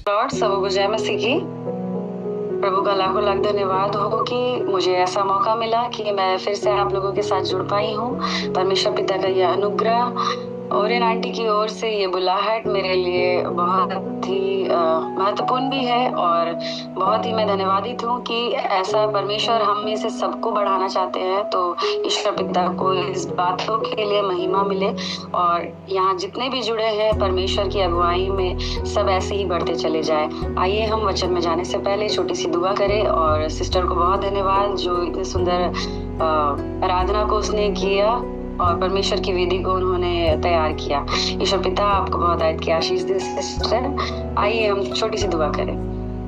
Lord, सबको जय मसीह की। प्रभु का लाखों लाख धन्यवाद हो कि मुझे ऐसा मौका मिला कि मैं फिर से आप लोगों के साथ जुड़ पाई हूँ। परमेश्वर पिता का यह अनुग्रह और इन आंटी की ओर से ये बुलाहट मेरे लिए बहुत ही महत्वपूर्ण भी है और बहुत ही मैं धन्यवादित हूँ कि ऐसा परमेश्वर हम में से सबको बढ़ाना चाहते हैं। तो ईश्वर पिता को इस बातों के लिए महिमा मिले और यहाँ जितने भी जुड़े हैं परमेश्वर की अगुवाई में सब ऐसे ही बढ़ते चले जाए। आइए हम वचन में जाने से पहले छोटी सी दुआ करें और सिस्टर को बहुत धन्यवाद जो इतने सुंदर आराधना को उसने किया और परमेश्वर की विधि को उन्होंने तैयार किया। ईश्वर पिता आपको बहुत आयत की आशीष दे सिस्टर। आइए हम छोटी सी दुआ करें।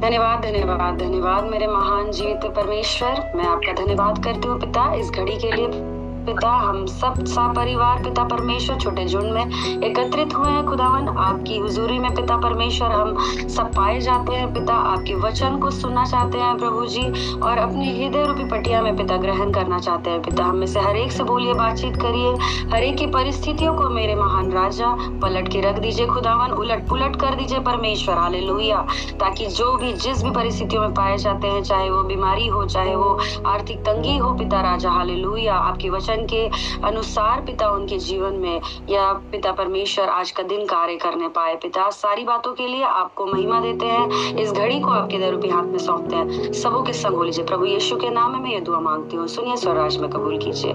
धन्यवाद धन्यवाद धन्यवाद मेरे महान जीवित परमेश्वर, मैं आपका धन्यवाद करती हूँ पिता इस घड़ी के लिए। पिता हम सब परिवार पिता परमेश्वर छोटे झुंड में एकत्रित हुए हैं खुदावन आपकी हुजूरी में पिता परमेश्वर। हम सब पाए जाते हैं पिता, आपके वचन को सुनना चाहते हैं प्रभु जी और अपनी हृदय रूपी पटिया में पिता ग्रहण करना चाहते हैं पिता। हम में से हर एक से बोलिए, बातचीत करिए, हर एक की परिस्थितियों को मेरे महान राजा पलट के रख दीजिए खुदावन, उलट पुलट कर दीजिए परमेश्वर। हालेलुया। ताकि जो भी जिस भी परिस्थितियों में पाए जाते हैं, चाहे वो बीमारी हो, चाहे वो आर्थिक तंगी हो पिता राजा, हालेलुया, आपके वचन के अनुसार पिता उनके जीवन में या पिता परमेश्वर आज का दिन कार्य करने पाए पिता। सारी बातों के लिए आपको महिमा देते हैं। इस घड़ी को आपके दयालु हाथ में सौंपते हैं। सबों के संग हो लीजिए प्रभु यीशु के नाम में मैं ये दुआ मांगती हूँ, सुनिए स्वराज में कबूल कीजिए।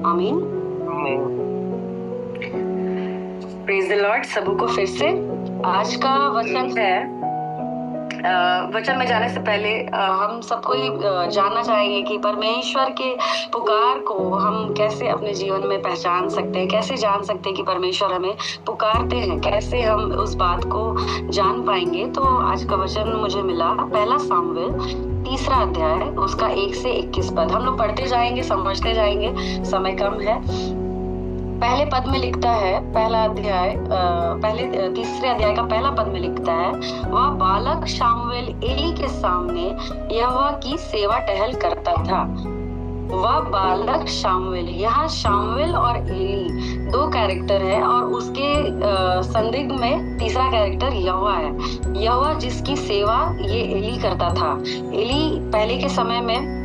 आमीन। Praise the Lord. सबों को फिर से आज का वचन है। वचन में जाने से पहले हम सबको ही जानना चाहेंगे कि परमेश्वर के पुकार को हम कैसे अपने जीवन में पहचान सकते हैं, कैसे जान सकते हैं कि परमेश्वर हमें पुकारते हैं, कैसे हम उस बात को जान पाएंगे। तो आज का वचन मुझे मिला पहला सामुएल 3 अध्याय उसका 1 से 21 पद। हम लोग पढ़ते जाएंगे, समझते जाएंगे, समय कम है। पहले पद में लिखता है, पहला अध्याय पहले 3 अध्याय का पहला पद में लिखता है, वह बालक शामुएल एली के सामने यहोवा की सेवा टहल करता था। वह बालक शामुएल, यहाँ शामुएल और एली 2 कैरेक्टर है और उसके संदिग्ध में तीसरा कैरेक्टर यहोवा है। यहोवा जिसकी सेवा ये एली करता था। एली पहले के समय में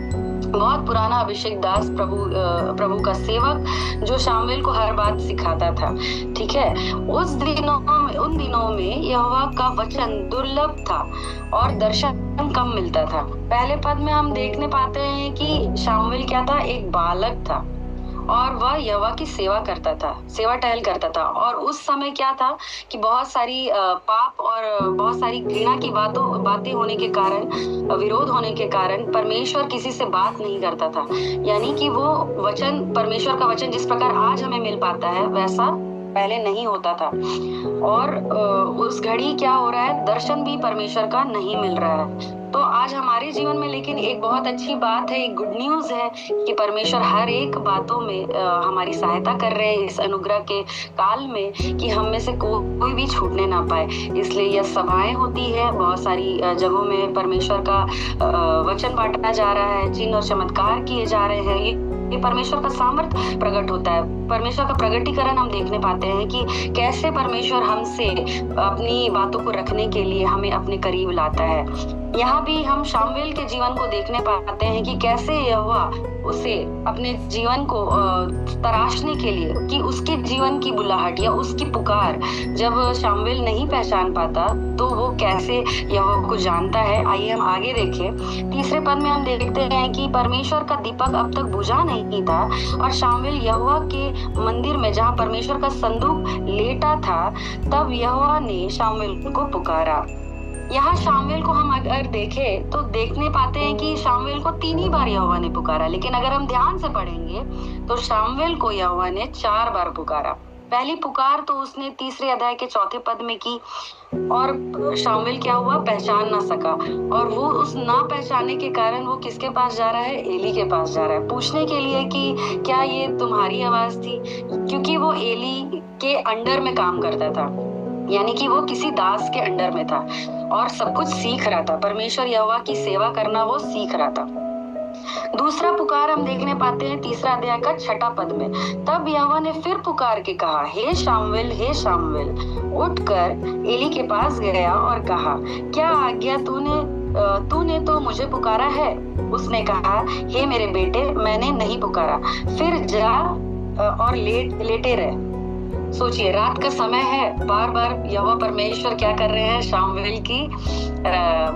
बहुत पुराना अभिषेक दास प्रभु का सेवक जो शामुएल को हर बात सिखाता था। ठीक है, उन दिनों में यहोवा का वचन दुर्लभ था और दर्शन कम मिलता था। पहले पद में हम देखने पाते हैं कि शामुएल क्या था, एक बालक था और वह यहोवा की सेवा करता था, सेवा टहल करता था। और उस समय क्या था कि बहुत सारी पाप और बहुत सारी घृणा की बातें होने के कारण, विरोध होने के कारण परमेश्वर किसी से बात नहीं करता था। यानी कि वो वचन, परमेश्वर का वचन जिस प्रकार आज हमें मिल पाता है वैसा पहले नहीं होता था। और उस घड़ी क्या हो रहा है, दर्शन भी परमेश्वर का नहीं मिल रहा है। तो आज हमारे जीवन में लेकिन एक बहुत अच्छी बात है, एक गुड न्यूज है कि परमेश्वर हर एक बातों में हमारी सहायता कर रहे हैं इस अनुग्रह के काल में कि हम में से कोई भी छूटने ना पाए। इसलिए यह सभाएं होती है, बहुत सारी जगहों में परमेश्वर का वचन बांटा जा रहा है, चिन्ह और चमत्कार किए जा रहे हैं। ये परमेश्वर का सामर्थ्य प्रकट होता है। परमेश्वर का प्रगटीकरण हम देखने पाते हैं कि कैसे परमेश्वर हमसे अपनी बातों को रखने के लिए हमें अपने करीब लाता है। यहाँ भी हम शामुएल के जीवन को देखने पाते हैं कि कैसे यहोवा उसे अपने जीवन को तराशने के लिए, कि उसके जीवन की बुलाहट या उसकी पुकार जब शामुएल नहीं पहचान पाता तो वो कैसे यहोवा को जानता है। आइए हम आगे देखें। तीसरे पद में हम देखते हैं कि परमेश्वर का दीपक अब तक बुझा नहीं था और शामुएल यहोवा के मंदिर में जहाँ परमेश्वर का संदूक लेटा था, तब यहोवा ने शामुएल को पुकारा। यहाँ शामुएल को हम अगर देखें तो देखने पाते हैं कि शामुएल को 3 ही बार यहोवा ने पुकारा, लेकिन अगर हम ध्यान से पढ़ेंगे तो शामुएल को यहोवा ने 4 बार पुकारा। पहली पुकार तो उसने 3 अध्याय के 4 पद में की और शामुएल क्या हुआ, पहचान ना सका। और वो उस ना पहचानने के कारण वो किसके पास जा रहा है, एली के पास जा रहा है, पूछने के लिए कि क्या ये तुम्हारी आवाज थी, क्योंकि वो एली के अंडर में काम करता था, यानी कि वो किसी दास के अंडर में था और सब कुछ सीख रहा था। परमेश्वर यहोवा की सेवा करना वो सीख रहा था। दूसरा पुकार हम देखने पाते हैं तीसरा अध्याय का 6 पद में। तब यहोवा ने फिर पुकार के कहा, हे शामुएल, हे शामुएल। उठकर एली के पास गया और कहा, क्या आज्ञा तूने तो मुझे पुकारा है। उसने कहा, हे मेरे बेटे, मैंने नहीं पुकारा, फिर जा और लेटे रहे। सोचिए, रात का समय है, बार बार यहोवा परमेश्वर क्या कर रहे हैं, शामुएल की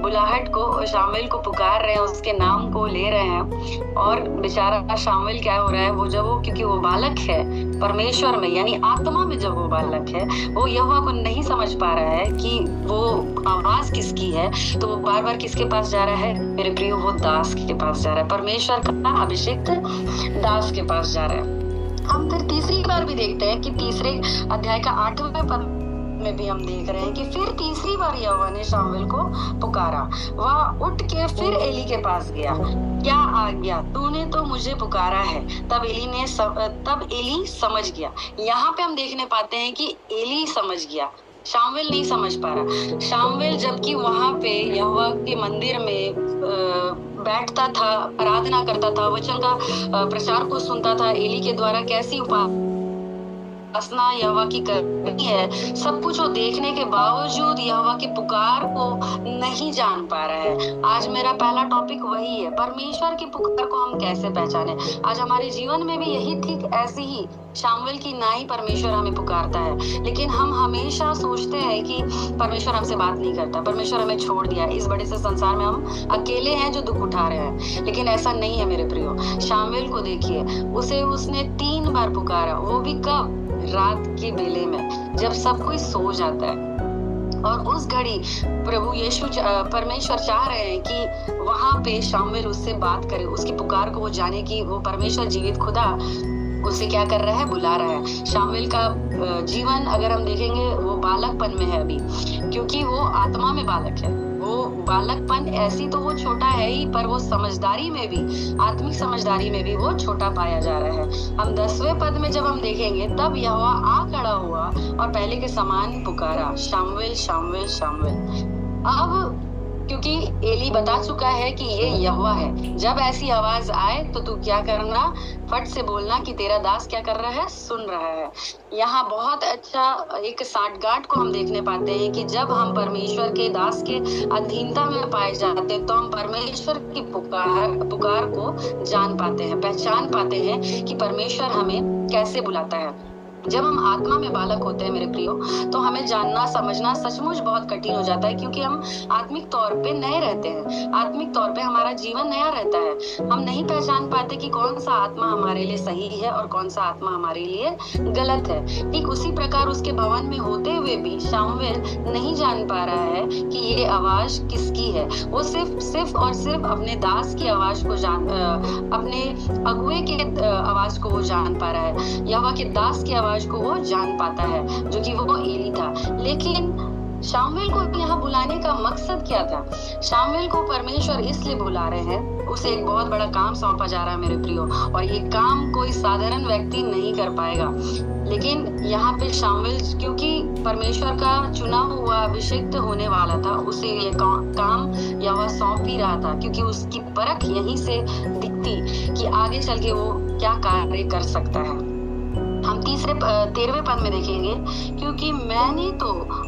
बुलाहट को, शामुएल को पुकार रहे हैं, उसके नाम को ले रहे हैं। और बेचारा शामुएल क्या हो रहा है, क्योंकि वो बालक है परमेश्वर में, यानी आत्मा में जब वो बालक है, वो यहोवा को नहीं समझ पा रहा है कि वो आवाज किसकी है, तो वो बार बार किसके पास जा रहा है मेरे प्रियो, वो दास के पास जा रहा है, परमेश्वर का अभिषिक्त दास के पास जा रहा है। हम फिर तीसरी बार भी देखते हैं कि तीसरे अध्याय का 8वें पद में भी हम देख रहे हैं कि फिर तीसरी बार यहोवा ने शामुएल को पुकारा। वह उठ के फिर एली के पास गया। क्या आज्ञा, तूने तो मुझे पुकारा है। तब एली समझ गया। यहाँ पे हम देखने पाते हैं कि एली समझ गया, शामुएल नहीं समझ पा रहा। शामुएल जबकि वहां पे यहोवा के मंदिर में बैठता था, आराधना करता था, वचन का प्रचार को सुनता था, एली के द्वारा कैसी उपासना यहोवा की करनी है, सब कुछ वो देखने के बावजूद यहोवा की पुकार को नहीं जान पा रहा है। आज मेरा पहला टॉपिक वही है, परमेश्वर की पुकार को हम कैसे पहचाने। आज हमारे जीवन में भी यही ठीक ऐसी ही शामुएल की नाई परमेश्वर हमें पुकारता है, लेकिन हम हमेशा सोचते हैं कि परमेश्वर हमसे बात नहीं करता, परमेश्वर हमें छोड़ दिया, इस बड़े से संसार में हम अकेले हैं जो दुख उठा रहे हैं। लेकिन ऐसा नहीं है मेरे प्रियो। शामुएल को देखिए, उसने 3 बार पुकारा, वो भी कब, रात के बेले में, जब सब कोई सो जाता है। और उस घड़ी प्रभु यीशु परमेश्वर चाह रहे हैं कि वहां पे शामुएल उससे बात करे, उसकी पुकार को वो जाने की वो परमेश्वर जीवित खुदा उसे क्या कर रहा है, बुला रहा है। शामुएल का जीवन अगर हम देखेंगे, वो बालकपन में है अभी, क्योंकि वो आत्मा में बालक है। वो बालकपन ऐसी तो वो छोटा है ही, पर वो समझदारी में भी, आत्मिक समझदारी में भी वो छोटा पाया जा रहा है। हम 10वें पद में जब हम देखेंगे, तब यहोवा आ खड़ा हुआ और पहले के समान पुकारा, शामुएल, शामुएल, शामुएल। अब क्योंकि एली बता चुका है कि ये यहोवा है, जब ऐसी आवाज आए तो तू क्या करना, फट से बोलना कि तेरा दास क्या कर रहा है, सुन रहा है। यहाँ बहुत अच्छा एक साठगांठ को हम देखने पाते हैं कि जब हम परमेश्वर के दास के अधीनता में पाए जाते हैं, तो हम परमेश्वर की पुकार को जान पाते हैं, पहचान पाते हैं कि परमेश्वर हमें कैसे बुलाता है। जब हम आत्मा में बालक होते हैं मेरे प्रियो, तो हमें जानना समझना सचमुच बहुत कठिन हो जाता है, क्योंकि हम आत्मिक तौर पे नए रहते हैं, आत्मिक तौर पे हमारा जीवन नया रहता है। हम नहीं पहचान पाते कि कौन सा आत्मा हमारे लिए सही है और कौन सा आत्मा हमारे लिए गलत है। ठीक उसी प्रकार उसके भवन में होते हुए भी शामुएल नहीं जान पा रहा है कि ये आवाज किसकी है। वो सिर्फ और सिर्फ अपने दास की आवाज को अपने अगुए के आवाज को वो जान पा रहा है, यहोवा के दास की आवाज को वो जान पाता है, जो कि वो एली था। लेकिन शामुएल को यहाँ बुलाने का मकसद क्या था? शामुएल को परमेश्वर इसलिए बुला रहे हैं, उसे एक बहुत बड़ा काम सौंपा जा रहा है मेरे प्रियो, और ये काम कोई साधारण व्यक्ति नहीं कर पाएगा। लेकिन यहाँ पे शामुएल, क्योंकि परमेश्वर का चुना हुआ अभिषिक्त होने वाला था, उसे ये काम यहोवा सौंप ही रहा था, क्योंकि उसकी परख यहीं से दिखती कि आगे चल के वो क्या कार्य कर सकता है। हम 13वें पद में देखेंगे, क्योंकि मैंने तो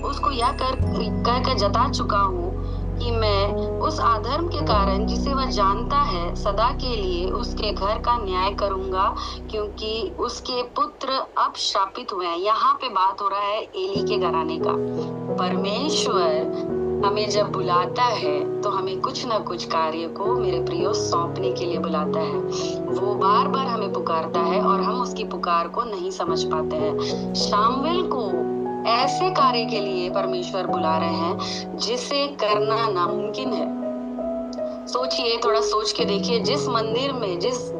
उसको यह कहकर जता चुका हूँ कि मैं उस अधर्म के कारण जिसे वह जानता है सदा के लिए उसके घर का न्याय करूंगा, क्योंकि उसके पुत्र अब शापित हुए हैं। यहाँ पे बात हो रहा है एली के घराने का। परमेश्वर हमें जब बुलाता है तो हमें कुछ ना कुछ कार्य को मेरे प्रियो सौंपने के लिए बुलाता है। वो बार बार हमें पुकारता है और हम उसकी पुकार को नहीं समझ पाते हैं। शामुएल को ऐसे कार्य के लिए परमेश्वर बुला रहे हैं जिसे करना नामुमकिन है। सोचिए, थोड़ा सोच के देखिए, जिस मंदिर में जिस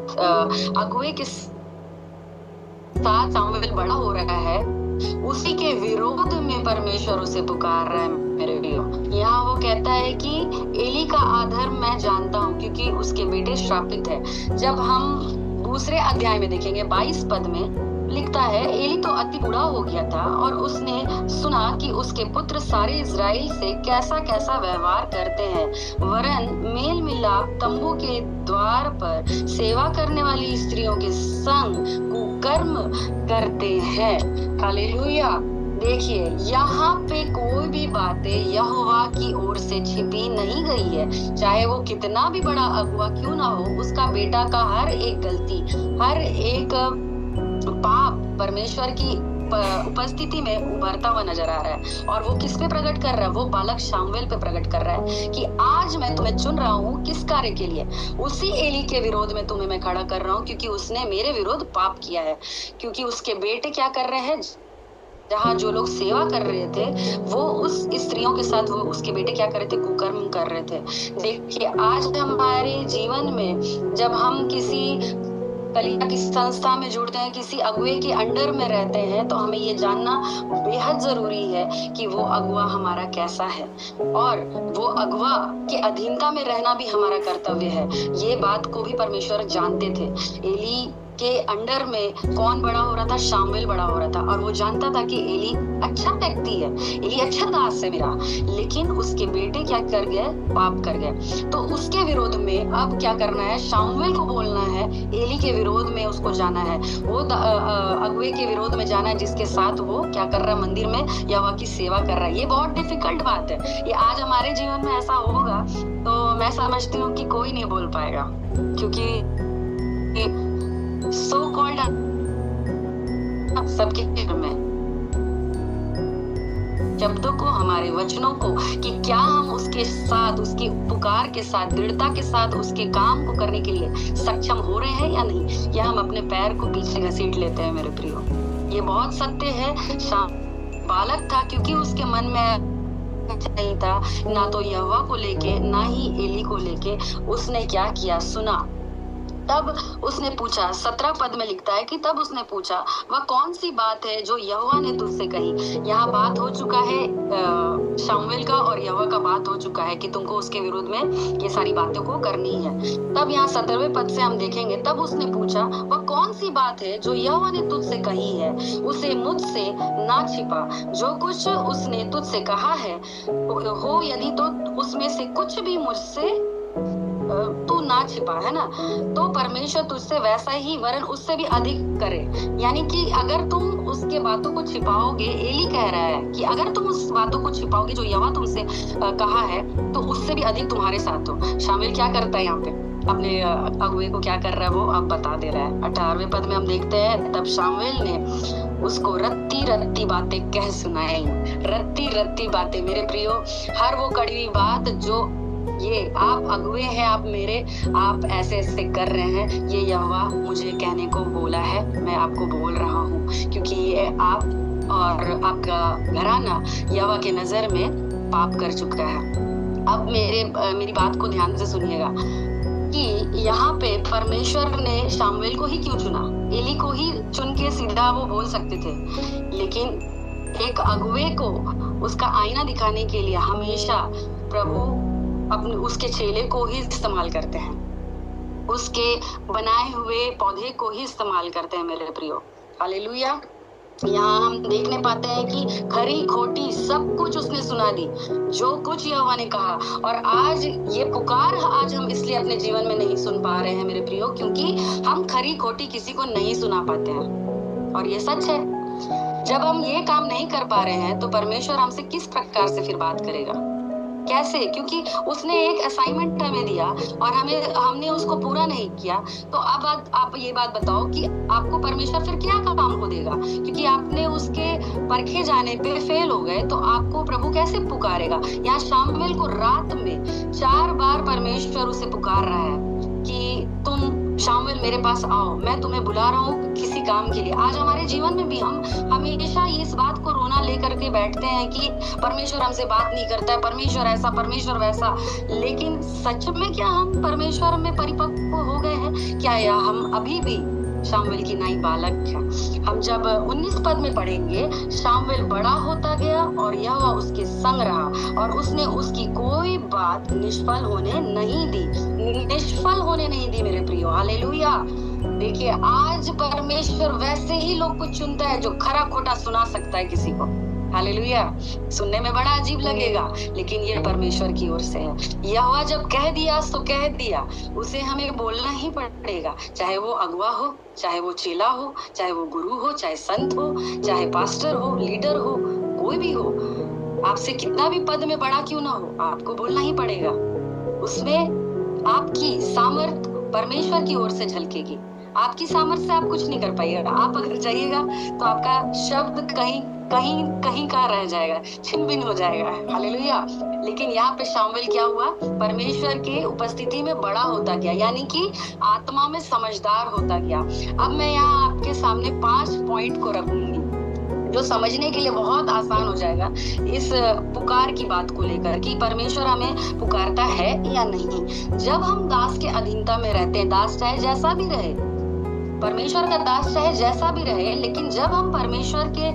अगुए के साथ शामुएल बड़ा हो रहा है, उसी के विरोध में परमेश्वर उसे पुकार रहा है मेरे प्रियो। यहाँ वो कहता है कि एली का अधर्म मैं जानता हूँ, क्योंकि उसके बेटे श्रापित है। जब हम दूसरे अध्याय में देखेंगे 22 पद में लिखता है, एली तो अति बूढ़ा हो गया था और उसने सुना कि उसके पुत्र सारे इजराइल से कैसा कैसा व्यवहार करते हैं, वरन मेल मिलाप तंबू के द्वार पर सेवा करने वाली स्त्रियों के संग कुकर्म करते हैं। हालेलुया। देखिए, यहाँ पे कोई भी बातें यहोवा की ओर से छिपी नहीं गई है। चाहे वो कितना भी बड़ा अगुआ क्यों ना हो, उसका बेटा का हर एक गलती, हर एक पाप परमेश्वर की उपस्थिति में उभरता हुआ नजर आ रहा है। और वो किस पे प्रकट कर रहा है? वो बालक शामुएल पे प्रकट कर रहा है कि आज मैं तुम्हें चुन रहा हूँ। किस कार्य के लिए? उसी एली के विरोध में तुम्हें मैं खड़ा कर रहा हूँ, क्योंकि उसने मेरे विरोध पाप किया है। क्योंकि उसके बेटे क्या कर रहे हैं? जहाँ जो लोग सेवा कर रहे थे, वो उस स्त्रियों के साथ वो उसके बेटे क्या कर रहे थे? कुकर्म कर रहे थे। देखिए, आज हमारे जीवन में जब हम किसी कलिया की संस्था में जुड़ते हैं, किसी अगुए के अंडर में रहते हैं, तो हमें ये जानना बेहद जरूरी है कि वो अगुआ हमारा कैसा है, और वो अगुआ के अधीनता में रहना भी हमारा कर्तव्य है। ये बात को भी परमेश्वर जानते थे। एली के अंडर में कौन बड़ा हो रहा था? शामुएल बड़ा हो रहा था, और वो जानता था कि एली अच्छा व्यक्ति है, एली अच्छा दास है मेरा। लेकिन उसके बेटे क्या कर गए? पाप कर गए। तो उसके विरोध में अब क्या करना है? शामुएल को बोलना है, एली के विरोध में उसको जाना है, वो अगुए के विरोध में जाना है, जिसके साथ वो क्या कर रहा है? मंदिर में यहोवा की सेवा कर रहा है। ये बहुत डिफिकल्ट बात है। ये आज हमारे जीवन में ऐसा होगा तो मैं समझती हूँ कि कोई नहीं बोल पाएगा, क्योंकि सो कॉल्ड सबके में शब्दों को, हमारे वचनों को, कि क्या हम उसके साथ, उसकी पुकार के साथ, दृढ़ता के साथ उसके काम को करने के लिए सक्षम हो रहे हैं या नहीं, या हम अपने पैर को पीछे घसीट लेते हैं। मेरे प्रियो, ये बहुत सत्य है। बालक था, क्योंकि उसके मन में नहीं था, ना तो यहोवा को लेके, ना ही एली को लेके। उसने क्या किया? सुना। तब उसने पूछा, 17 पद में लिखता है कि तब उसने पूछा, वह कौन सी बात है जो यहोवा ने तुझसे कही? यहाँ बात हो चुका है शामुएल का और यहोवा का बात हो चुका है कि तुमको उसके विरोध में ये सारी बातों को करनी है। तब यहाँ 17वें पद से हम देखेंगे, तब उसने पूछा, वह कौन सी बात है जो यहोवा ने तुझसे कही है? उसे मुझसे ना छिपा। जो कुछ उसने तुझसे कहा है हो, यदि तो उसमें से कुछ भी मुझसे तू ना छिपा, है ना, तो परमेश्वर तुझसे वैसा ही वरन उससे भी अधिक करे। यानी कि अगर तुम उसके बातों को छिपाओगे, एली कह रहा है कि अगर तुम उस बातों को छिपाओगे जो यहोवा तुमसे कहा है, तो उससे भी अधिक तुम्हारे साथ हो। शामुएल क्या करता है यहाँ पे? अपने अगुए को क्या कर रहा है? वो अब बता दे रहा है। 18वें पद में हम देखते हैं, तब शामुएल ने उसको रत्ती रत्ती बातें कह सुनाई। रत्ती रत्ती बातें, मेरे प्रियो, हर वो कड़वी बात जो ये आप अगुए हैं, आप मेरे, आप ऐसे ऐसे कर रहे हैं, ये यहोवा मुझे कहने को बोला है, मैं आपको बोल रहा हूँ, क्योंकि ये आप और आपका घराना यहोवा के नजर में पाप कर चुका है। अब मेरी बात को ध्यान से सुनिएगा कि यहाँ पे परमेश्वर ने शामुएल को ही क्यों चुना? एली को ही चुन के सीधा वो बोल सकते थे, लेकिन एक अगुए को उसका आईना दिखाने के लिए हमेशा प्रभु अपने उसके चेले को ही इस्तेमाल करते हैं, उसके बनाए हुए पौधे को ही इस्तेमाल करते हैं। मेरे प्रियो, हालेलुया। यहाँ हम देखने पाते हैं कि खरी खोटी सब कुछ उसने सुना दी, जो कुछ यहोवा ने कहा। और आज ये पुकार आज हम इसलिए अपने जीवन में नहीं सुन पा रहे हैं मेरे प्रियो, क्योंकि हम खरी खोटी किसी को नहीं सुना पाते हैं। और ये सच है, जब हम ये काम नहीं कर पा रहे हैं तो परमेश्वर हमसे किस प्रकार से फिर बात करेगा? कैसे? क्योंकि उसने एक असाइनमेंट हमें दिया और हमने उसको पूरा नहीं किया। तो अब आप ये बात बताओ कि आपको परमेश्वर फिर क्या काम को देगा? क्योंकि आपने उसके परखे जाने पे फेल हो गए, तो आपको प्रभु कैसे पुकारेगा? यहाँ शामुएल को रात में 4 बार परमेश्वर उसे पुकार रहा है कि तुम शामुएल मेरे पास आओ, मैं तुम्हें बुला रहा हूँ किसी काम के लिए। आज हमारे जीवन में भी हम हमेशा इस बात को रोना लेकर के बैठते हैं कि परमेश्वर हमसे बात नहीं करता है, परमेश्वर ऐसा, परमेश्वर वैसा। लेकिन सच में क्या हम परमेश्वर में परिपक्व हो गए हैं क्या, या हम अभी भी शामुएल की नाई बालक है? हम जब 19 पद में पढ़ेंगे, शामुएल बड़ा होता गया और यहोवा उसके संग रहा और उसने उसकी कोई बात निष्फल होने नहीं दी। निष्फल होने नहीं दी मेरे प्रियो, हालेलुया। देखिए, आज परमेश्वर वैसे ही लोग को चुनता है जो खरा खोटा सुना सकता है किसी को। हालेलुया। सुनने में बड़ा अजीब लगेगा, लेकिन ये परमेश्वर की ओर से है। यहोवा जब कह दिया तो कह दिया, उसे हमें बोलना ही पड़ेगा। चाहे वो अगुआ हो, चाहे वो चेला हो, चाहे वो गुरु हो, चाहे संत हो, चाहे पास्टर हो, लीडर हो, कोई भी हो, आपसे कितना भी पद में बड़ा क्यों ना हो, आपको बोलना ही पड़ेगा। उसमें आपकी सामर्थ परमेश्वर की ओर से झलकेगी। आपकी सामर्थ्य से आप कुछ नहीं कर पाइएगा। आप अगर जाइएगा तो आपका शब्द कहीं कहीं कहीं का रह जाएगा, छिन भिन हो जाएगा। हालेलुया। लेकिन यहाँ पे शामिल क्या हुआ? परमेश्वर के उपस्थिति में बड़ा होता गया, यानी कि आत्मा में समझदार होता गया। अब मैं यहाँ आपके सामने 5 पॉइंट को रखूंगी जो समझने के लिए बहुत आसान हो जाएगा इस पुकार की बात को लेकर कि परमेश्वर हमें पुकारता है या नहीं। जब हम दास के अधीनता में रहते हैं, दास चाहे जैसा भी रहे, परमेश्वर का दास चाहे जैसा भी रहे, लेकिन जब हम परमेश्वर के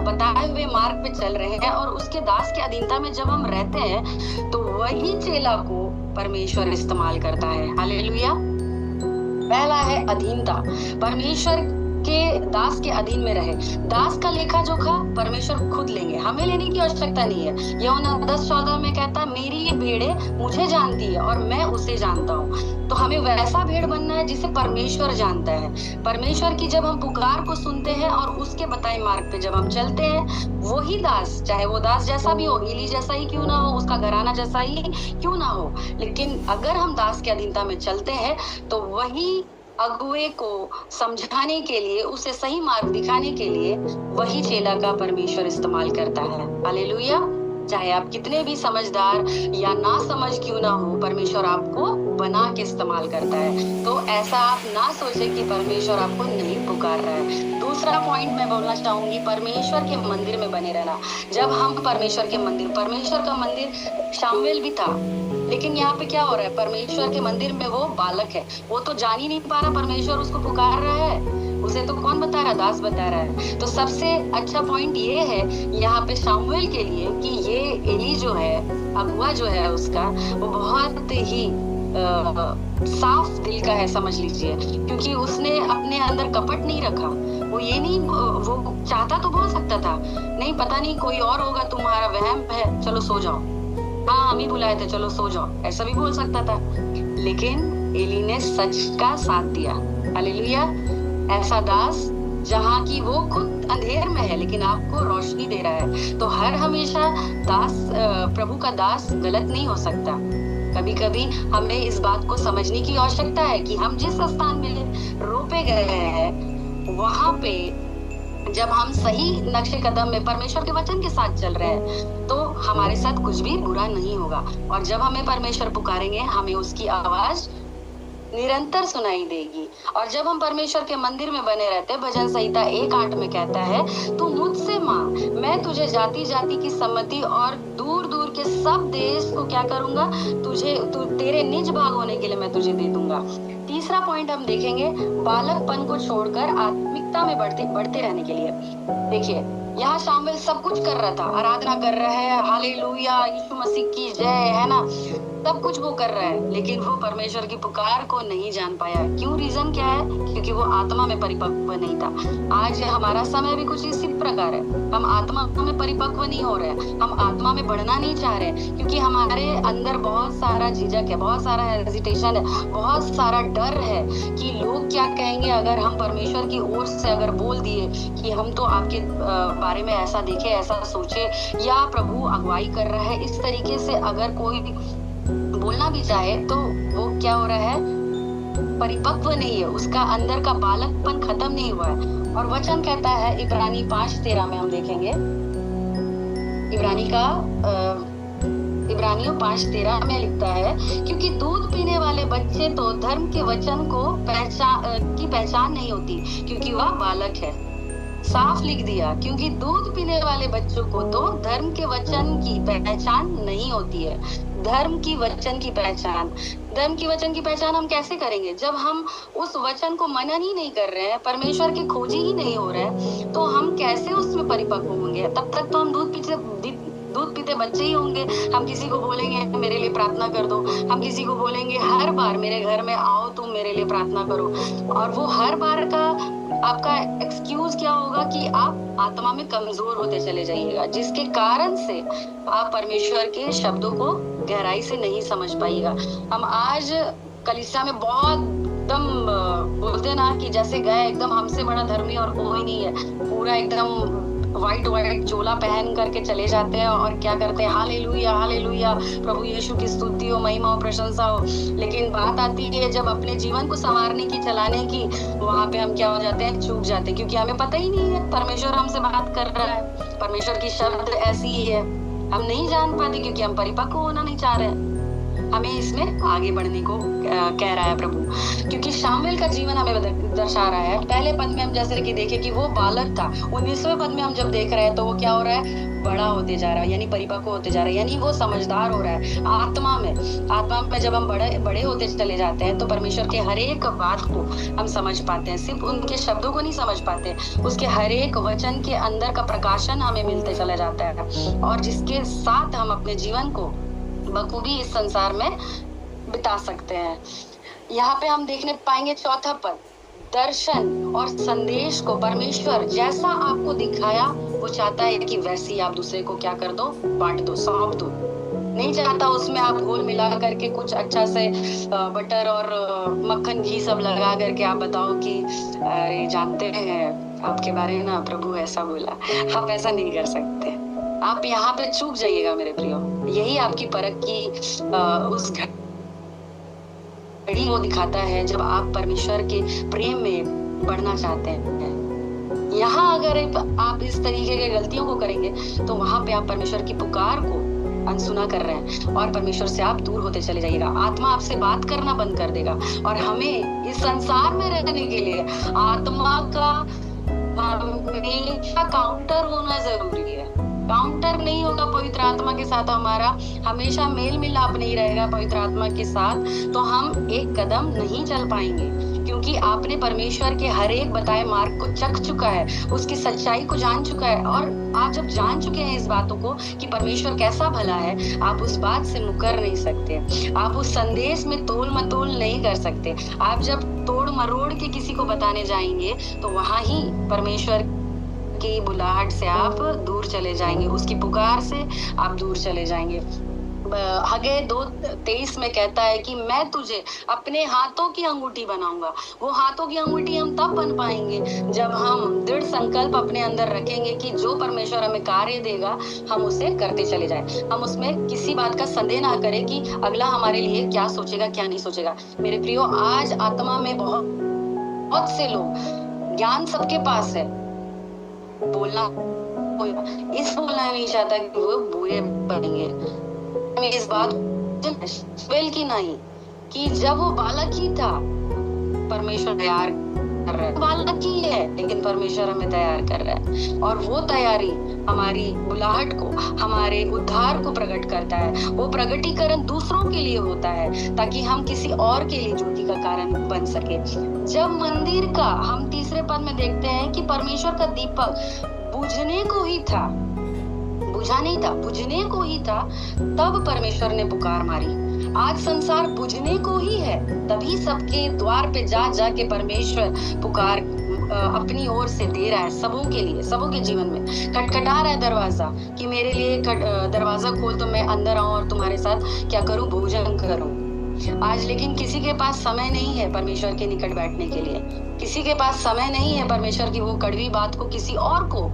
बताए हुए मार्ग पे चल रहे हैं और उसके दास के अधीनता में जब हम रहते हैं, तो वही चेला को परमेश्वर इस्तेमाल करता है। हालेलुया। पहला है अधीनता। परमेश्वर के दास के अधीन में रहे। दास का लेखा जोखा परमेश्वर खुद लेंगे, हमें लेने की आवश्यकता नहीं है। यूहन्ना 10:14 में कहता है, मेरी ये भेड़ें मुझे जानती है और मैं उसे जानता हूँ। तो हमें वैसा भेड़ बनना है जिसे परमेश्वर जानता है। परमेश्वर की जब हम पुकार को सुनते हैं और उसके बताए मार्ग पे जब हम चलते हैं, वही दास, चाहे वो दास जैसा भी हो, एली जैसा ही क्यों ना हो, उसका घराना जैसा ही क्यों ना हो, लेकिन अगर हम दास की अधीनता में चलते हैं तो वही अगुए को समझाने के लिए, उसे सही मार्ग दिखाने के लिए वही चेला का परमेश्वर इस्तेमाल करता है। हालेलुया। चाहे आप कितने भी समझदार या ना समझ क्यों ना हो, परमेश्वर आपको बना के इस्तेमाल करता है। तो ऐसा आप ना सोचे कि परमेश्वर आपको नहीं पुकार रहा है। दूसरा पॉइंट मैं बोलना चाहूंगी, परमेश्वर के मंदिर में बने रहना। जब हम परमेश्वर का मंदिर शामिल भी था, लेकिन यहाँ पे क्या हो रहा है? परमेश्वर के मंदिर में वो बालक है, वो तो जान ही नहीं पा रहा परमेश्वर उसको पुकार रहा है। उसे तो कौन बता रहा? दास बता रहा है। तो सबसे अच्छा पॉइंट ये है यहाँ पे शामुएल के लिए कि ये एली जो है, अगुआ जो है उसका, वो बहुत ही साफ दिल का है, समझ लीजिए, क्योंकि उसने अपने अंदर कपट नहीं रखा। वो ये नहीं, वो चाहता तो बोल सकता था, नहीं पता नहीं कोई और होगा, तुम्हारा वहम है, चलो सो जाओ, हाँ हम ही बुलाए थे, चलो सो जाओ, ऐसा भी बोल सकता था। लेकिन एली ने सच का साथ दिया। हालेलुया। ऐसा दास जहाँ की वो खुद अंधेर में है लेकिन आपको रोशनी दे रहा है। तो हर हमेशा दास, प्रभु का दास गलत नहीं हो सकता। कभी कभी हमें इस बात को समझने की आवश्यकता है कि हम जिस स्थान में रोपे गए हैं, वहां पे जब हम सही नक्शे कदम में परमेश्वर के वचन के साथ चल रहे हैं, तो हमारे साथ कुछ भी बुरा नहीं होगा। और जब हमें परमेश्वर पुकारेंगे, हमें उसकी आवाज निरंतर सुनाई देगी। और जब हम परमेश्वर के मंदिर में बने रहते हैं, भजन संहिता 1:8 में कहता है, तू मुझसे मांग, मैं तुझे जाति जाति की सम्मति और दूर दूर के सब देश को क्या करूंगा, तेरे निज भाग होने के लिए मैं तुझे दे दूंगा। तीसरा पॉइंट हम देखेंगे, बालकपन को छोड़कर आत्मिकता में बढ़ते रहने के लिए। देखिए, यहाँ शामिल सब कुछ कर रहा था, आराधना कर रहा है, हालेलुया, यीशु मसीह की जय, है ना, सब कुछ वो कर रहा है, लेकिन वो परमेश्वर की पुकार को नहीं जान पाया। क्यों? रीजन क्या है? क्योंकि वो आत्मा में परिपक्व नहीं था। आज हमारा समय भी कुछ इसी प्रकार है, हम आत्मा में परिपक्व नहीं हो रहे हैं, हम आत्मा में बढ़ना नहीं चाह रहे, क्योंकि हमारे अंदर बहुत सारा झिझक है, बहुत सारा हेजिटेशन है, बहुत सारा डर है कि लोग क्या कहेंगे अगर हम परमेश्वर की ओर से अगर बोल दिए कि हम तो आपके बारे में ऐसा देखे, ऐसा सोचे, या प्रभु अगुवाई कर रहा है, इस तरीके से अगर कोई बोलना भी चाहे तो वो क्या हो रहा है? परिपक्व नहीं है, उसका अंदर का बालकपन खत्म नहीं हुआ है। और वचन कहता है, इब्रानी 5:13 में हम देखेंगे, इब्रानियों 5:13 में लिखता है, क्योंकि दूध पीने वाले बच्चे तो धर्म के वचन को पहचान नहीं होती, क्योंकि वह बालक है। साफ लिख दिया, क्योंकि दूध पीने वाले बच्चों को तो धर्म के वचन की पहचान नहीं होती है। धर्म की वचन की पहचान हम कैसे करेंगे? जब हम उस वचन को मनन ही नहीं कर रहे हैं, परमेश्वर की खोजी ही नहीं हो रहे हैं, तो हम कैसे उसमें परिपक्व होंगे? तब तक तो हम दूध दूध पीते बच्चे ही होंगे। हम किसी को बोलेंगे मेरे लिए प्रार्थना कर दो, हम किसी को बोलेंगे हर बार मेरे घर में आओ तुम मेरे लिए प्रार्थना करो, और वो हर बार का आपका एक्सक्यूज क्या होगा कि आप आत्मा में कमजोर होते चले जाइएगा, जिसके कारण से आप परमेश्वर के शब्दों को गहराई से नहीं समझ पाइएगा। हम आज कलीसिया में बहुत एकदम बोलते ना कि जैसे गए एकदम हमसे बड़ा धर्मी और कोई नहीं है, पूरा एकदम व्हाइट चोला पहन करके चले जाते हैं और क्या करते हैं, हालेलुया हालेलुया, प्रभु यीशु की स्तुति हो, महिमा हो, प्रशंसा हो। लेकिन बात आती है जब अपने जीवन को संवारने की, चलाने की, वहां पे हम क्या हो जाते हैं, चूक जाते हैं, क्योंकि हमें पता ही नहीं है परमेश्वर हमसे बात कर रहा है, परमेश्वर की शब्द ऐसी ही है, हम नहीं जान पाते क्योंकि हम परिपक्व होना नहीं चाह रहे हैं। हमें इसमें आगे बढ़ने को कह रहा है प्रभु, क्योंकि शामुएल का जीवन हमें दर्शा रहा है। पहले पद में हम जैसे कि देखे कि वो बालक था, 19वें पद में हम जब देख रहे हैं तो वो क्या हो रहा है, बड़ा होते जा रहा है, यानी परिपक्व होते जा रहा है, यानी वो समझदार हो रहा है आत्मा में जब हम बड़े होते चले जाते हैं तो परमेश्वर के हर एक बात को हम समझ पाते हैं, सिर्फ उनके शब्दों को नहीं समझ पाते, उसके हर एक वचन के अंदर का प्रकाशन हमें मिलते चला जाता है, और जिसके साथ हम अपने जीवन को बखूबी इस संसार में बिता सकते हैं। यहाँ पे हम देखने पाएंगे चौथा पद, दर्शन और संदेश को परमेश्वर जैसा आपको दिखाया वो चाहता है कि वैसे ही आप दूसरे को क्या कर दो, बांट दो, सौंप दो। नहीं चाहता उसमें आप घोल मिला करके कुछ अच्छा से बटर और मक्खन घी सब लगा करके आप बताओ कि अरे जानते हैं आपके बारे में ना प्रभु ऐसा बोला। आप ऐसा नहीं कर सकते, आप यहाँ पे चूक जाइएगा मेरे प्रियो। यही आपकी परख की उस घड़ी वो दिखाता है जब आप परमेश्वर के प्रेम में बढ़ना चाहते हैं। यहाँ अगर आप इस तरीके के गलतियों को करेंगे तो वहां पे आप परमेश्वर की पुकार को अनसुना कर रहे हैं और परमेश्वर से आप दूर होते चले जाइएगा। आत्मा आपसे बात करना बंद कर देगा, और हमें इस संसार में रहने के लिए आत्मा का हमेशा काउंटर होना जरूरी है। काउंटर नहीं होगा पवित्र आत्मा के साथ, हमारा हमेशा मेल मिलाप नहीं रहेगा पवित्र आत्मा के साथ, तो हम एक कदम नहीं चल पाएंगे, क्योंकि आपने परमेश्वर के हर एक बताए मार्ग को चख चुका है, उसकी सच्चाई को जान चुका है। और आप जब जान चुके हैं इस बातों को कि परमेश्वर कैसा भला है, आप उस बात से मुकर नहीं सकते, आप उस संदेश में तोल मतोल नहीं कर सकते। आप जब तोड़ मरोड़ के किसी को बताने जाएंगे तो वहां ही परमेश्वर की बुलाहट से आप दूर चले जाएंगे, उसकी पुकार से आप दूर चले जाएंगे। हगे 2:23 में कहता है कि मैं तुझे अपने हाथों की अंगूठी बनाऊंगा। वो हाथों की अंगूठी हम तब बन पाएंगे जब हम दृढ़ संकल्प अपने अंदर रखेंगे कि जो परमेश्वर हमें कार्य देगा हम उसे करते चले जाएं। हम उसमें किसी बात का संदेह ना करें कि अगला हमारे लिए क्या सोचेगा क्या नहीं सोचेगा। मेरे प्रियो, आज आत्मा में बहुत से लोग, ज्ञान सबके पास है, बोलना नहीं चाहता कि वो बुरे बनेंगे। इस बात की नहीं कि जब वो बालक ही था परमेश्वर तैयार कर रहा है, बालक ही है लेकिन परमेश्वर हमें तैयार कर रहा है, और वो तैयारी हमारी बुलाहट को, हमारे उद्धार को प्रकट करता है। वो प्रकटीकरण दूसरों के लिए होता है ताकि हम किसी और के लिए ज्योति का कारण बन सके। जब मंदिर का हम 3 पद में देखते हैं कि परमेश्वर का दीपक बुझने को ही था, बुझा नहीं था, बुझने को ही था, तब परमेश्वर ने पुकार मारी। आज संसार बुझने को ही है, तभी सबके द्वार पे जा जा के परमेश्वर पुकार अपनी ओर से दे रहा है, सबों के लिए, सबों के जीवन में खटखटा रहा है दरवाजा कि मेरे लिए दरवाजा खोल तो मैं अंदर आऊं और तुम्हारे साथ क्या करूं, भोजन करूं। आज लेकिन किसी के पास समय नहीं है परमेश्वर के निकट बैठने के लिए, किसी के पास समय नहीं है परमेश्वर की वो कड़वी बात को किसी और को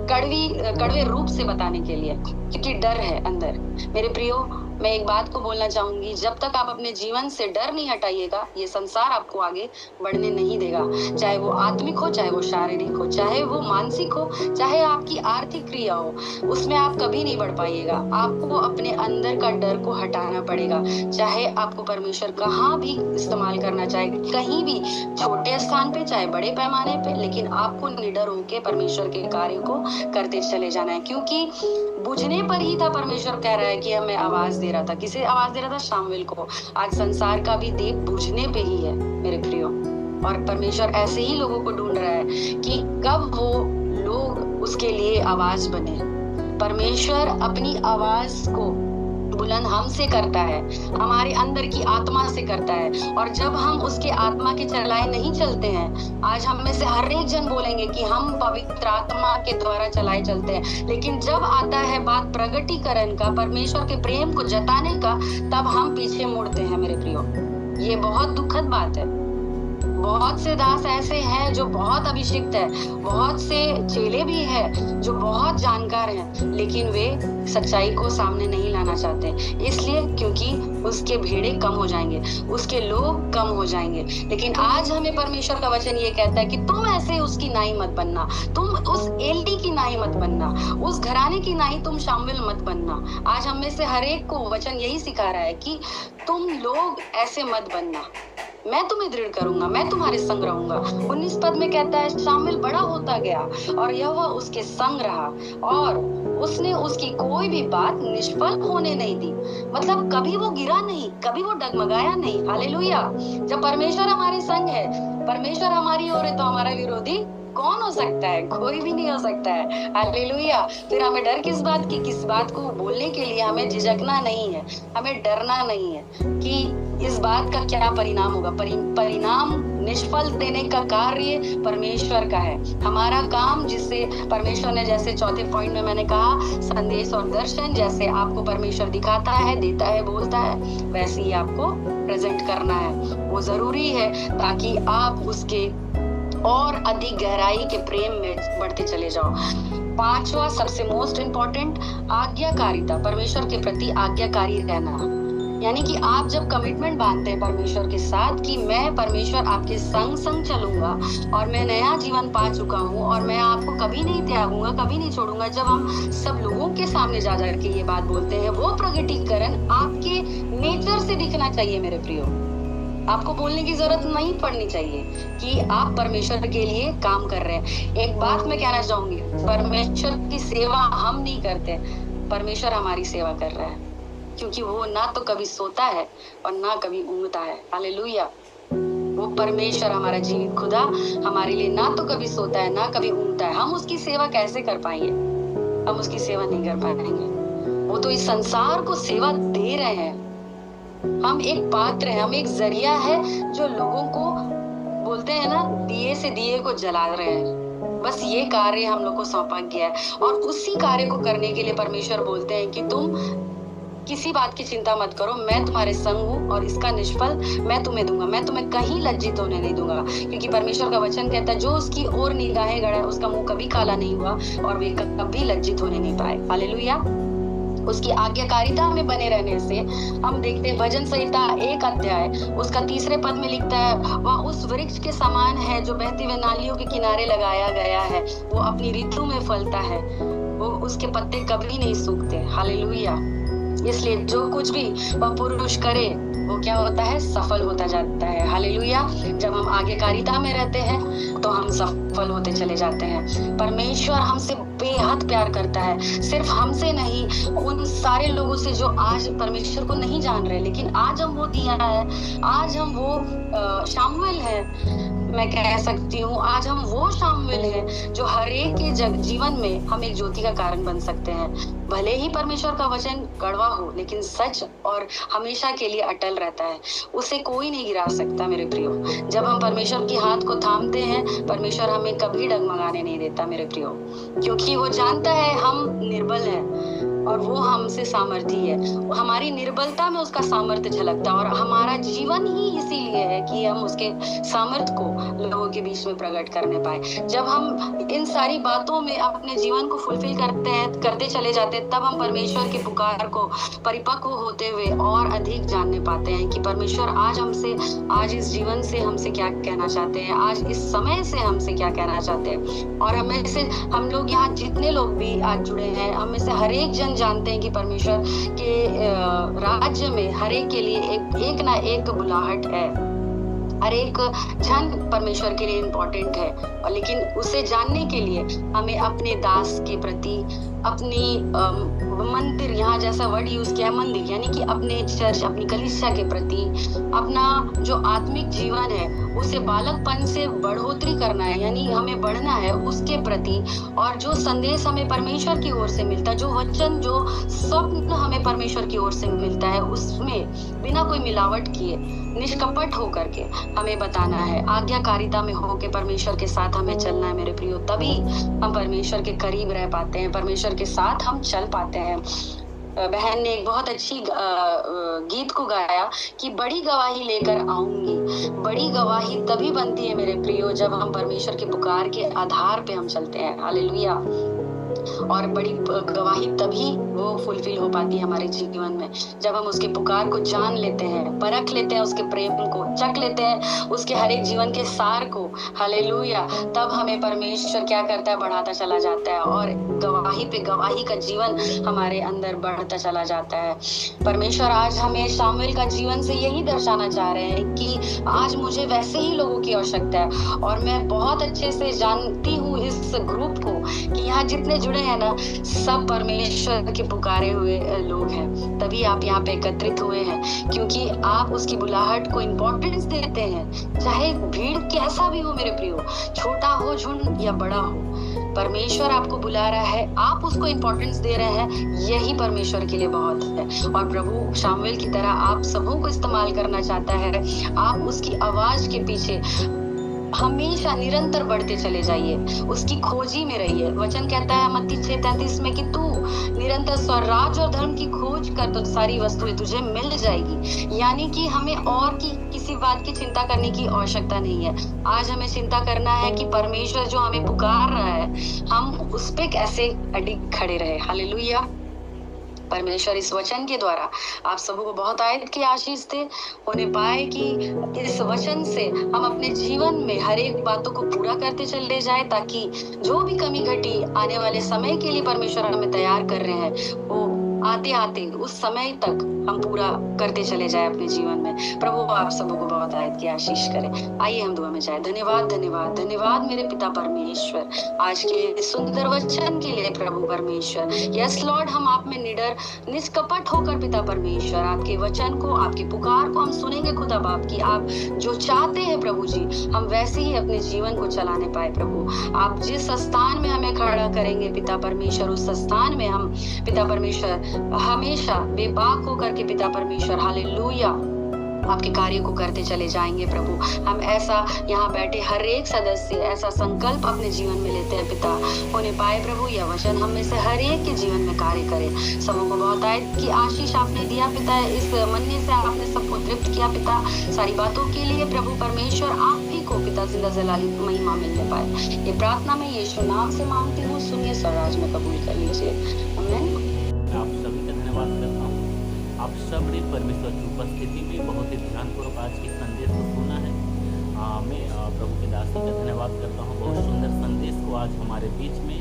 कड़वे रूप से बताने के लिए, क्योंकि डर है अंदर। मेरे प्रियो, मैं एक बात को बोलना चाहूंगी, जब तक आप अपने जीवन से डर नहीं हटाइएगा ये संसार आपको आगे बढ़ने नहीं देगा। चाहे वो आत्मिक हो, चाहे वो शारीरिक हो, चाहे वो मानसिक हो, चाहे आपकी आर्थिक क्रिया हो, उसमें आप कभी नहीं बढ़ पाइएगा। आपको अपने अंदर का डर को हटाना पड़ेगा। चाहे आपको परमेश्वर कहाँ भी इस्तेमाल करना चाहे, कहीं भी, छोटे स्थान पे चाहे बड़े पैमाने पे, लेकिन आपको निडर होकर परमेश्वर के कार्य को करते चले जाना है, क्योंकि बुझने पर ही था। परमेश्वर कह रहा है कि हमें आवाज दे रहा था, किसे आवाज दे रहा था? शामुएल को। आज संसार का भी दीप बुझने पे ही है मेरे प्रियो, और परमेश्वर ऐसे ही लोगों को ढूंढ रहा है कि कब वो लोग उसके लिए आवाज बने। परमेश्वर अपनी आवाज को बुलंद हमसे करता है, हमारे अंदर की आत्मा से करता है। और जब हम उसके आत्मा के चलाए नहीं चलते हैं, आज हम में से हर एक जन बोलेंगे कि हम पवित्र आत्मा के द्वारा चलाए चलते हैं, लेकिन जब आता है बात प्रगटीकरण का, परमेश्वर के प्रेम को जताने का, तब हम पीछे मुड़ते हैं मेरे प्रियो। ये बहुत दुखद बात है। बहुत से दास ऐसे हैं जो बहुत अभिषिक्त है, बहुत से चेले भी हैं जो बहुत जानकार हैं, लेकिन वे सच्चाई को सामने नहीं लाना चाहते। इसलिए क्योंकि उसके भेड़े कम हो जाएंगे, उसके लोग कम हो जाएंगे। लेकिन आज हमें परमेश्वर का वचन ये कहता है कि तुम ऐसे उसकी नाई मत बनना, तुम उस एलडी की नाई मत बनना, उस घराने की नाई तुम शामिल मत बनना। आज हम में से हर एक को वचन यही सिखा रहा है कि तुम लोग ऐसे मत बनना, मैं तुम्हें दृढ़ करूंगा, मैं तुम्हारे संग रहूंगा। 19 पद में कहता है, शामिल बड़ा होता गया और यहोवा उसके संग रहा और उसने उसकी कोई भी बात निष्फल होने नहीं दी। मतलब कभी वो गिरा नहीं, कभी वो डगमगाया नहीं। हालेलुया। जब परमेश्वर हमारे संग है, परमेश्वर हमारी ओर है, तो हमारा विरोधी कौन हो सकता है? कोई भी नहीं हो सकता है। हालेलुया। फिर हमें डर किस बात की? किस बात को बोलने के लिए हमें झिझकना नहीं है, हमें डरना नहीं है कि इस बात का क्या परिणाम होगा। परिणाम निष्फल देने का कार्य परमेश्वर का है। हमारा काम, जिससे परमेश्वर ने, जैसे चौथे पॉइंट में मैंने कहा, संदेश और दर्शन, जैसे आपको परमेश्वर दिखाता है, देता है, बोलता है, वैसे ही आपको प्रेजेंट करना है। वो जरूरी है ताकि आप उसके और अधिक गहराई के प्रेम में बढ़ते चले जाओ। पांचवा, सबसे मोस्ट इम्पोर्टेंट, आज्ञाकारिता। परमेश्वर के प्रति आज्ञाकारी रहना। यानी कि आप जब कमिटमेंट बांधते हैं परमेश्वर के साथ कि मैं परमेश्वर आपके संग संग चलूंगा और मैं नया जीवन पा चुका हूँ और मैं आपको कभी नहीं त्यागूंगा, कभी नहीं छोड़ूंगा। जब हम सब लोगों के सामने जा करके ये बात बोलते हैं, वो प्रगटीकरण आपके नेचर से दिखना चाहिए मेरे प्रियो। आपको बोलने की जरूरत नहीं पड़नी चाहिए कि आप परमेश्वर के लिए काम कर रहे हैं। एक बात मैं कहना चाहूंगी, परमेश्वर की सेवा हम नहीं करते, परमेश्वर हमारी सेवा कर रहा है, क्योंकि वो ना तो कभी सोता है और ना कभी ऊँघता है। हालेलुया। वो परमेश्वर, हमारा जीवित खुदा, हमारे लिए ना तो कभी सोता है ना कभी ऊँघता है। हम उसकी सेवा कैसे कर पाएंगे? हम उसकी सेवा नहीं कर पाएंगे। वो तो इस संसार को सेवा दे रहे हैं। हम एक पात्र है, हम एक जरिया है जो लोगों को, बोलते हैं ना, दिए से दिए को जला रहे हैं। बस ये कार्य हम लोग को सौंपा गया है और उसी कार्य को करने के लिए परमेश्वर बोलते हैं कि तुम किसी बात की चिंता मत करो, मैं तुम्हारे संग हूँ और इसका निष्फल मैं तुम्हें दूंगा। मैं तुम्हें कहीं लज्जित होने नहीं दूंगा, क्योंकि परमेश्वर का वचन कहता है, जो उसकी ओर निगाहें गड़ा है उसका मुंह कभी काला नहीं हुआ और वे कभी लज्जित होने नहीं पाए। हालेलुया। उसकी आज्ञाकारिता में बने रहने से हम देखते हैं, भजन संहिता 1 अध्याय उसका 3 पद में लिखता है, वह उस वृक्ष के समान है जो बहती हुई नालियों के किनारे लगाया गया है, वो अपनी ऋतु में फलता है, वो उसके पत्ते कभी नहीं सूखते। हालेलुया। इसलिए जो कुछ भी वह पुरुष करे वो क्या होता है? सफल होता जाता है। हालेलुया। जब हम आज्ञाकारिता में रहते हैं तो हम सफल होते चले जाते हैं। परमेश्वर हमसे बेहद प्यार करता है, सिर्फ हमसे नहीं, उन सारे लोगों से जो आज परमेश्वर को नहीं जान रहे, लेकिन आज हम वो दिया है, आज हम वो शामिल है। मैं कह सकती हूँ आज हम वो शामिल हैं जो हर एक के जीवन में हम एक ज्योति का कारण बन सकते हैं। भले ही परमेश्वर का वचन कड़वा हो, लेकिन सच और हमेशा के लिए अटल रहता है, उसे कोई नहीं गिरा सकता मेरे प्रियो। जब हम परमेश्वर की हाथ को थामते हैं, परमेश्वर हमें कभी डगमगाने नहीं देता मेरे प्रियो, क्योंकि वो जानता है हम निर्बल हैं और वो हमसे सामर्थी है। हमारी निर्बलता में उसका सामर्थ्य झलकता है और हमारा जीवन ही इसीलिए है कि हम उसके सामर्थ्य को लोगों के बीच में प्रकट करने पाए। जब हम इन सारी बातों में अपने जीवन को फुलफिल करते चले जाते हैं, तब हम परमेश्वर के पुकार को परिपक्व होते हुए और अधिक जानने पाते हैं कि परमेश्वर आज इस जीवन से हमसे क्या कहना चाहते हैं, आज इस समय से हमसे क्या कहना चाहते हैं। और हमें से हम लोग यहाँ जितने लोग भी आज जुड़े हैं, हमें से हर एक जन जानते हैं कि परमेश्वर के राज्य में हर एक के लिए एक ना एक बुलाहट है। हर एक जन परमेश्वर के लिए इम्पोर्टेंट है, और लेकिन उसे जानने के लिए हमें अपने दास के प्रति अपनी मंदिर, यहाँ जैसा वर्ड यूज किया है मंदिर, यानी कि अपने चर्च, अपनी कलीसिया के प्रति, अपना जो आत्मिक जीवन है उसे बालकपन से बढ़ोतरी करना है, यानी हमें बढ़ना है उसके प्रति। और जो संदेश हमें परमेश्वर की ओर से मिलता है, जो वचन, जो स्वप्न हमें परमेश्वर की ओर से मिलता है, उसमें बिना कोई मिलावट किए, निष्कपट होकर के हमें बताना है। आज्ञाकारिता में होके परमेश्वर के साथ हमें चलना है मेरे प्रियो, तभी हम परमेश्वर के करीब रह पाते हैं, परमेश्वर के साथ हम चल पाते हैं। बहन ने एक बहुत अच्छी गीत को गाया कि बड़ी गवाही लेकर आऊंगी। बड़ी गवाही तभी बनती है मेरे प्रियो जब हम परमेश्वर के पुकार के आधार पे हम चलते हैं। हालेलुया। और बड़ी गवाही तभी वो फुलफिल हो पाती है हमारे जीवन में जब हम उसके पुकार को जान लेते हैं, परख लेते हैं, उसके प्रेम को चख लेते हैं, उसके हर एक जीवन के सार को। हालेलुया। तब हमें परमेश्वर क्या करता है, बढ़ाता चला जाता है और गवाही पे गवाही का जीवन हमारे अंदर बढ़ता चला जाता है। परमेश्वर आज हमें शामुएल का जीवन से यही दर्शाना चाह रहे हैं कि आज मुझे वैसे ही लोगों की आवश्यकता है। और मैं बहुत अच्छे से जानती हूँ इस ग्रुप को कि यहाँ जितने जुड़े हैं ना, सब परमेश्वर के पुकारे हुए लोग हैं, तभी आप यहाँ पे एकत्रित हुए हैं, क्योंकि आप उसकी बुलाहट को इम्पोर्टेंस देते हैं। चाहे भीड़ कैसा भी हो मेरे प्रियो, छोटा हो झुंड या बड़ा हो, परमेश्वर आपको बुला रहा है, आप उसको इम्पोर्टेंस दे रहे हैं, यही परमेश्वर के लिए बहुत है। और प्रभु शामुएल की तरह आप सबों को इस्तेमाल करना चाहता है। आप उसकी आवाज के पीछे हमेशा निरंतर बढ़ते चले जाइए, उसकी खोजी में रहिए। वचन कहता है मत्ती 6:33 में कि तू निरंतर स्वराज और धर्म की खोज कर तो सारी वस्तुएं तुझे मिल जाएगी। यानी कि हमें और की किसी बात की चिंता करने की आवश्यकता नहीं है। आज हमें चिंता करना है कि परमेश्वर जो हमें पुकार रहा है, हम उस पे कैसे अडिग खड़े रहे। हालेलुया। परमेश्वर इस वचन के द्वारा आप सबों को बहुत आयत की आशीष दे, उन्हें पाए कि इस वचन से हम अपने जीवन में हर एक बातों को पूरा करते चले जाए, ताकि जो भी कमी घटी आने वाले समय के लिए परमेश्वर हमें तैयार कर रहे हैं, वो आते आते उस समय तक हम पूरा करते चले जाए अपने जीवन में। प्रभु आप सबों को बहुत आयत की आशीष करें। आइए हम दुआ में जाए। धन्यवाद धन्यवाद धन्यवाद मेरे पिता परमेश्वर, आज के सुंदर वचन के लिए प्रभु परमेश्वर। यस लॉर्ड, हम आप में निडर निष्कपट होकर पिता परमेश्वर आपके वचन को, आपकी पुकार को हम सुनेंगे खुदा बाप की। आप जो चाहते हैं प्रभु जी, हम वैसे ही अपने जीवन को चलाने पाए। प्रभु आप जिस स्थान में हमें खड़ा करेंगे पिता परमेश्वर, उस स्थान में हम पिता परमेश्वर हमेशा बेबाक होकर के पिता परमेश्वर हालेलुया आपके कार्य को करते चले जाएंगे। प्रभु हम ऐसा यहाँ बैठे हर एक सदस्य ऐसा संकल्प अपने जीवन में लेते हैं पिता, होने पाए प्रभु यह वचन हम में से हर एक के जीवन में कार्य करे। सबों को बहुत आयत की आशीष आपने दिया पिता, इस मन्ने से आपने सबको तृप्त किया पिता। सारी बातों के लिए प्रभु परमेश्वर आप ही को पिता जिंदा जलाली महिमा मिलने पाए। ये प्रार्थना में यीशु नाम से मांगती हूँ, सुनिए स्वराज में कबूल कर लीजिए। आमीन। आप सभी का धन्यवाद करता हूँ। आप सब ने परमेश्वर की उपस्थिति में बहुत ही ध्यानपूर्वक आज के संदेश को सुना है। मैं प्रभु के दास का धन्यवाद करता हूँ। बहुत सुंदर संदेश को आज हमारे बीच में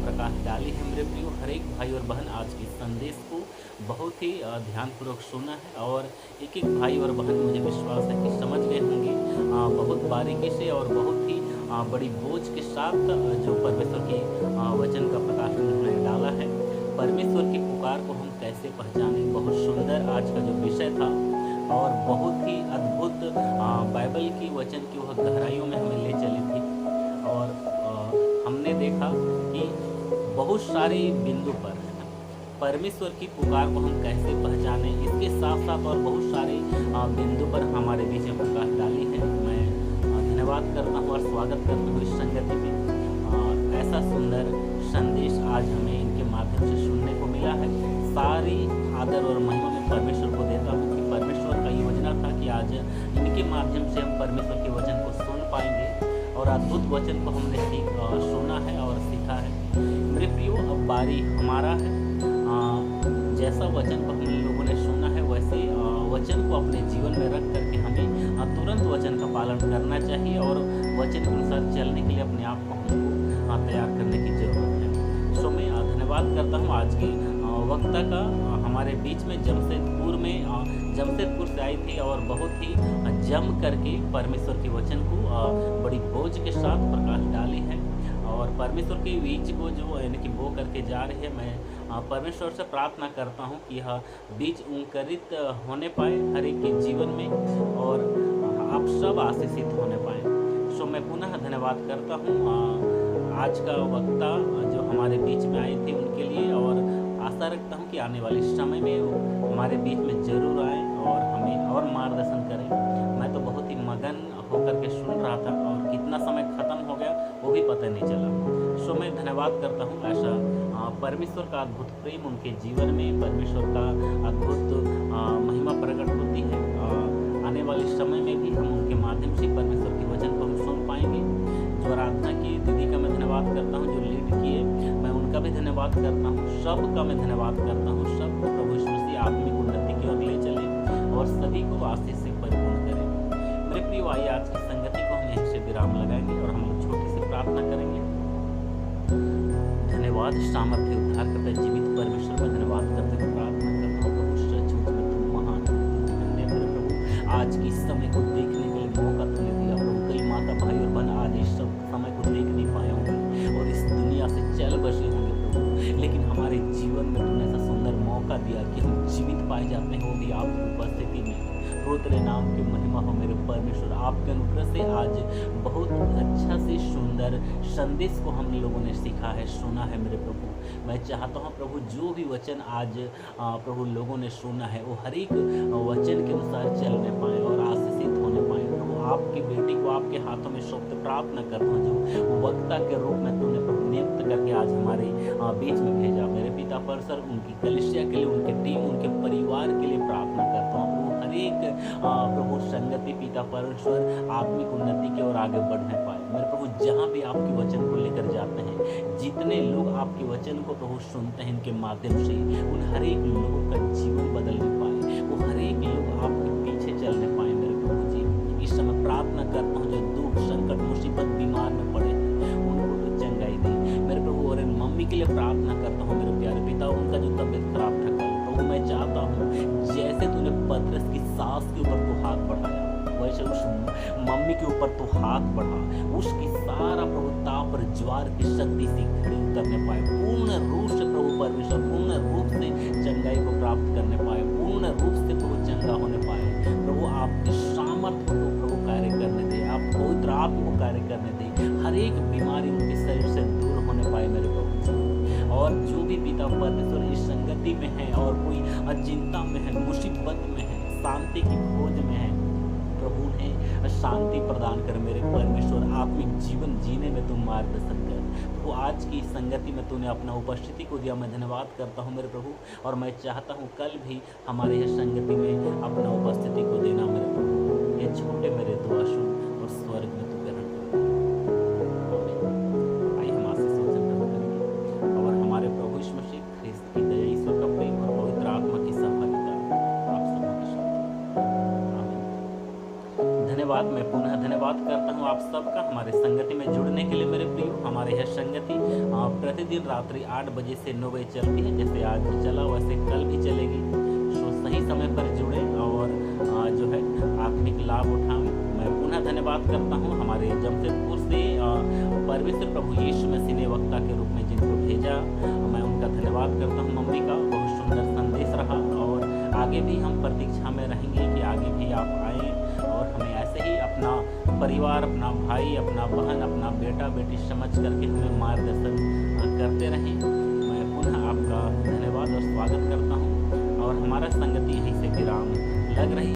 प्रकाश डाली है मेरे प्रियो। हर एक भाई और बहन आज के संदेश को बहुत ही ध्यानपूर्वक सुना है और एक एक भाई और बहन मुझे विश्वास है कि समझ गए होंगे बहुत बारीकी से और बहुत ही बड़ी बोझ के साथ जो परमेश्वर की वचन का प्रकाश उन्होंने डाला है। परमेश्वर की पुकार को हम कैसे पहचानें, बहुत सुंदर आज का जो विषय था और बहुत ही अद्भुत बाइबल की वचन की वह गहराइयों में हमें ले चली थी। और हमने देखा कि बहुत सारे बिंदु पर परमेश्वर की पुकार को हम कैसे पहचानें, इसके साथ साथ और बहुत सारे बिंदु पर हमारे बीच में प्रकाश डाली है। मैं धन्यवाद करता हूँ और स्वागत करता हूँ इस संगति में। ऐसा सुंदर संदेश आज हमें इनके माध्यम से सुनने को मिला है। सारी आदर और महिमा में परमेश्वर को देता हूँ कि परमेश्वर का योजना था कि आज इनके माध्यम से हम परमेश्वर के वचन को सुन पाएंगे और अद्भुत वचन को हमने सुना है और सीखा है। मेरे प्रियो, अब बारी हमारा है। जैसा वचन को हम लोगों ने सुना है वैसे वचन को अपने जीवन में रख करके हमें तुरंत वचन का पालन करना चाहिए और वचन के अनुसार चलने के लिए अपने आप को हमको तैयार करने की जरूरत है। सो मैं धन्यवाद करता हूँ आज की वक्ता का। हमारे बीच में जमशेदपुर से आई थी और बहुत ही जम करके परमेश्वर के वचन को बड़ी बोझ के साथ प्रकाश डाली है और परमेश्वर के बीज को जो यानी कि बो करके जा रही है, मैं परमेश्वर से प्रार्थना करता हूँ कि यह बीज अंकुरित होने पाए हर एक के जीवन में, और आप सब आशीषित होने पाए। सो मैं पुनः धन्यवाद करता हूँ आज का वक्ता जो हमारे बीच में आए थे उनके लिए, और आशा रखता हूँ कि आने वाले समय में वो हमारे बीच में ज़रूर आए और हमें और मार्गदर्शन करें। मैं तो बहुत ही मगन होकर के सुन रहा था और कितना समय ख़त्म हो गया वो भी पता नहीं चला। सो मैं धन्यवाद करता हूँ ऐसा परमेश्वर का अद्भुत प्रेम उनके जीवन में, परमेश्वर का अद्भुत महिमा प्रकट होती है। आने वाले समय में भी हम उनके माध्यम से परमेश्वर के वचन को हम सुन पाएंगे। जो आराधना की दीदी का मैं धन्यवाद करता हूँ, जो लीड किए मैं उनका भी धन्यवाद करता हूँ, सबका मैं धन्यवाद करता हूँ। सबको प्रभु यीशु मसीह आत्मिक उन्नति की ओर ले चले और सभी को आशीष से परिपूर्ण करें। मेरे प्रिय भाई, आज की संगति को हम यहीं से विराम लगाएंगे और हम लोग छोटी सी प्रार्थना करेंगे। धन्यवाद सामर्थ्य उद्धारकर्ता जीवित परमेश्वर में धन्यवाद करते हुए प्रार्थना करता हूँ प्रभु, सचमुच में तुम महान धन्य मेरे प्रभु। आज की इस समय को देखने के लिए मौका तुमने दिया प्रभु। कई माता भाई और बहन आज इस समय को देख नहीं पाए होंगे और इस दुनिया से चल बसे होंगे प्रभु, लेकिन हमारे जीवन में तुमने ऐसा सुंदर मौका दिया कि हम जीवित पाए जाते हैं, वो भी आपकी उपस्थिति में। तेरे नाम की महिमा हो मेरे परमेश्वर। आपके अनुग्रह से आज बहुत अच्छा से सुंदर संदेश को हम लोगों ने सीखा है, सुना है मेरे प्रभु। मैं चाहता हूँ प्रभु जो भी वचन आज प्रभु लोगों ने सुना है वो हर एक वचन के अनुसार चलने पाए और आशीषित होने पाए प्रभु। आपकी बेटी को आपके हाथों में सौंपते प्रार्थना करता हूँ, जो वक्ता के रूप में तुमने प्रभु नियुक्त करके आज हमारे बीच में भेजा। मेरे पिता परमेश्वर उनकी कलीसिया के लिए, उनके टीम, उनके परिवार के लिए प्रार्थना करता हूँ हर एक प्रभु संगति पिता परमेश्वर आत्मिक उन्नति की ओर आगे बढ़ने पाए मेरे प्रभु। जहाँ भी आपके वचन को लेकर जाते हैं, जितने लोग आपके वचन को प्रभु सुनते हैं, इनके माध्यम से उन हर एक लोगों का जीवन बदलने पाए, वो हर एक लोग आपके पीछे चलने पाए मेरे प्रभु जी। इस समय प्रार्थना करता हूँ जो दुख संकट मुसीबत बीमार में पड़े हैं उनको तो चंगाई दे मेरे प्रभु। और इन मम्मी के लिए प्रार्थना करता हूँ मेरे प्यारे पिता, उनका जो तबीयत खराब था कल प्रभु, मैं चाहता हूँ जैसे तूने पतरस की सास के ऊपर तो हाथ बढ़ाया, वैसे उस मम्मी के ऊपर तो हाथ बढ़ा, उसकी सारा प्रभु ताप और ज्वार की शक्ति से खड़े उतरने पाए, पूर्ण रूप से प्रभु परमेश्वर पूर्ण रूप से चंगाई को प्राप्त करने पाए, पूर्ण रूप से प्रभु चंगा होने पाए प्रभु। आपके सामर्थ्य को प्रभु कार्य करने दे, आप पवित्र आत्मा को कार्य करने दे, हर एक बीमारी उनके शरीर से दूर होने पाए मेरे प्रभु जी। और जो भी पिता परमेश्वर इस संगति में है और कोई चिंता में है, मुसीबत में है, शांति की खोज में है प्रभु ने शांति प्रदान कर मेरे परमेश्वर। आत्मिक जीवन जीने में तुम मार्गदर्शन कर प्रभु। आज की संगति में तूने अपना उपस्थिति को दिया, मैं धन्यवाद करता हूँ मेरे प्रभु। और मैं चाहता हूँ कल भी हमारे यह संगति में अपना उपस्थिति को देना मेरे प्रभु। ये छोटे मेरे दुआ सुन और स्वर्ग में तू ग्रहण कर। आइए हम आशीष वचन ग्रहण करेंगे और हमारे प्रभु यीशु मसीह ख्रिस्त की दया, ईश्वर का प्रेम और पवित्र आत्मा की सहभागिता आप सबों के साथ। आमीन। धन्यवाद। मैं पुनः धन्यवाद करता हूँ आप सबका हमारे संगति में जुड़ने के लिए मेरे प्रियो। हमारे यह संगति प्रतिदिन रात्रि 8 बजे से 9 बजे चलती है, जैसे आज चला वैसे कल भी चलेगी। सो सही समय पर जुड़े और जो है आत्मिक लाभ उठाएं। मैं पुनः धन्यवाद करता हूँ हमारे जमशेदपुर से परमेश्वर प्रभु यीशु मसीह ने वक्ता के रूप में जिनको भेजा, मैं उनका धन्यवाद करता हूँ। मम्मी का बहुत सुंदर संदेश रहा और आगे भी हम प्रतीक्षा में रहेंगे कि आगे भी आप आएँ और हमें ऐसे ही अपना परिवार, अपना भाई, अपना बहन, अपना बेटा बेटी समझ करके हमें मार्गदर्शन करते रहें। मैं पुनः आपका धन्यवाद और स्वागत करता हूँ और हमारा संगति यहीं से विराम लग रही